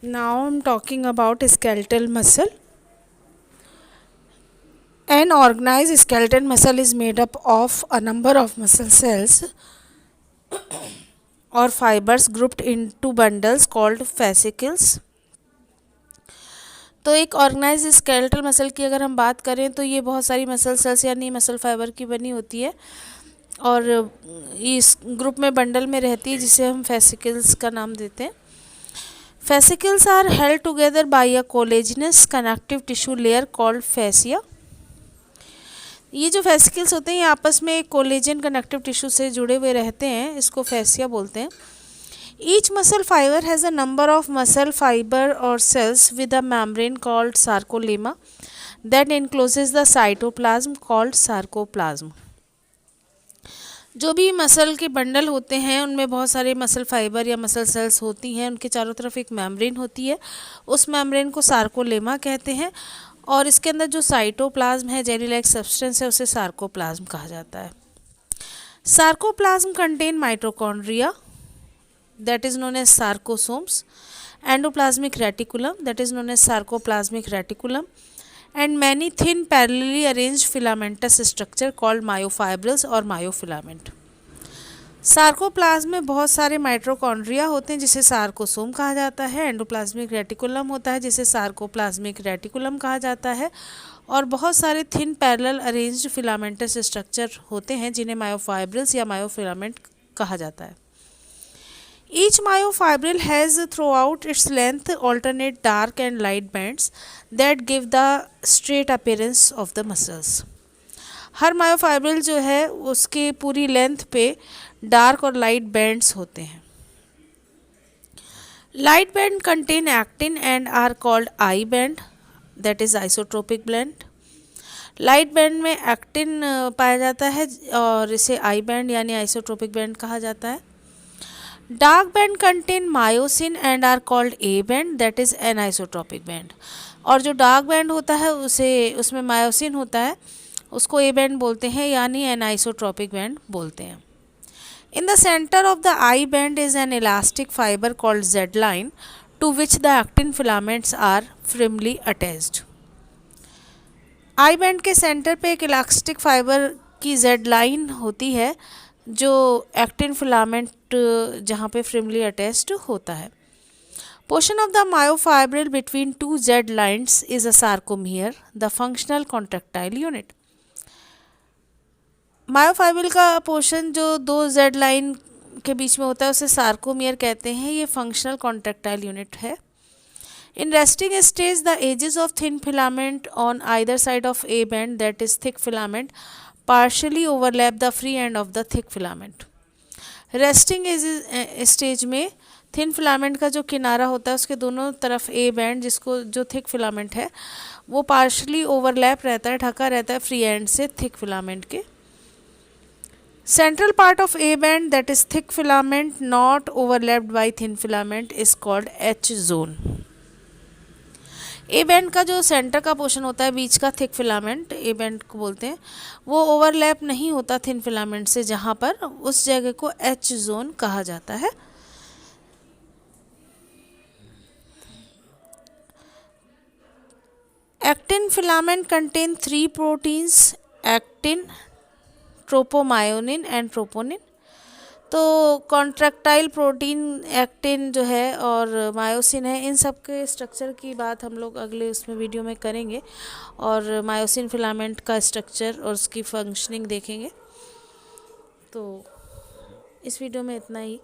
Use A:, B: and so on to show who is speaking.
A: Now I'm talking about skeletal muscle. An organized skeletal muscle is made up of a number of muscle cells or fibers grouped into bundles called fascicles. तो एक organise skeletal muscle की अगर हम बात करें तो ये बहुत सारी मसल सेल्स यानी मसल फाइबर की बनी होती है और इस ग्रुप में बंडल में रहती है जिसे हम फेसिकल्स का नाम देते हैं. Fascicles are held together by a collagenous connective tissue layer called fascia. ये जो फेसिकल्स होते हैं ये आपस में एक कोलेजन कनेक्टिव टिश्यू से जुड़े हुए रहते हैं, इसको फेसिया बोलते हैं. Each muscle fiber has a number of muscle fiber or cells with a membrane called sarcolemma that encloses the cytoplasm called sarcoplasm. जो भी मसल के बंडल होते हैं उनमें बहुत सारे मसल फाइबर या मसल सेल्स होती हैं, उनके चारों तरफ एक मेम्ब्रेन होती है, उस मेम्ब्रेन को सार्कोलेमा कहते हैं और इसके अंदर जो साइटोप्लाज्म है जेली लाइक सब्सटेंस है उसे सार्कोप्लाज्म कहा जाता है. Sarcoplasm contain mitochondria that is known as sarcosomes, endoplasmic reticulum that is known as sarcoplasmic reticulum, and many thin parallelly arranged filamentous structure called myofibrils or myofilament. Sarcoplasm में बहुत सारे mitochondria होते हैं जिसे सार्कोसोम कहा जाता है, एंडोप्लाज्मिक रेटिकुलम होता है जिसे सार्कोप्लाज्मिक रेटिकुलम कहा जाता है और बहुत सारे thin parallel arranged filamentous structure होते हैं जिन्हें मायोफाइब्रिल्स या मायोफिलामेंट कहा जाता है. Each myofibril has throughout its length alternate dark and light bands that give the straight appearance of the muscles. Her myofibril जो है उसके पूरी लेंथ पे डार्क और लाइट बैंड्स होते हैं. Light band contain actin and are called I band that is isotropic band. Light band में actin पाया जाता है और इसे आई बैंड यानी आइसोट्रोपिक बैंड कहा जाता है. Dark band contain myosin and are called A band that is anisotropic band. और जो डार्क बैंड होता है उसमें मायोसिन होता है, उसको ए बैंड बोलते हैं यानी एनाइसोट्रोपिक बैंड बोलते हैं. In the centre of the I band is an elastic fibre called Z line to which the actin filaments are firmly attached. I band के सेंटर पे एक इलास्टिक फाइबर की Z line होती है जो actin filament जहाँ पे फ्रिमली attached होता है. Portion of the myofibril between two Z lines is a sarcomere the functional contractile unit. Myofibril का पोर्शन जो दो जेड लाइन के बीच में होता है उसे सार्कोमियर कहते हैं, ये फंक्शनल कॉन्ट्रेक्टाइल यूनिट है. In resting stage the edges of thin filament on either side of A band that is thick filament partially overlap the free end of the thick filament. Resting stage में thin filament का जो किनारा होता है उसके दोनों तरफ A band जिसको जो थिक फिलामेंट है वो पार्शली ओवरलैप रहता है, ढका रहता है फ्री एंड से थिक फिलामेंट के. Central part of A band that is thick filament not overlapped by thin filament is called H zone. A band का जो सेंटर का पोर्शन होता है बीच का थिक फिलामेंट ए बैंड को बोलते हैं, वो ओवरलैप नहीं होता थिन फिलामेंट से, जहाँ पर उस जगह को एच जोन कहा जाता है. Actin filament contain 3 proteins actin, tropomyosin and troponin. तो कॉन्ट्रैक्टाइल प्रोटीन एक्टिन जो है और मायोसिन है, इन सब के स्ट्रक्चर की बात हम लोग अगले उसमें वीडियो में करेंगे और मायोसिन फिलामेंट का स्ट्रक्चर और उसकी फंक्शनिंग देखेंगे. तो इस वीडियो में इतना ही.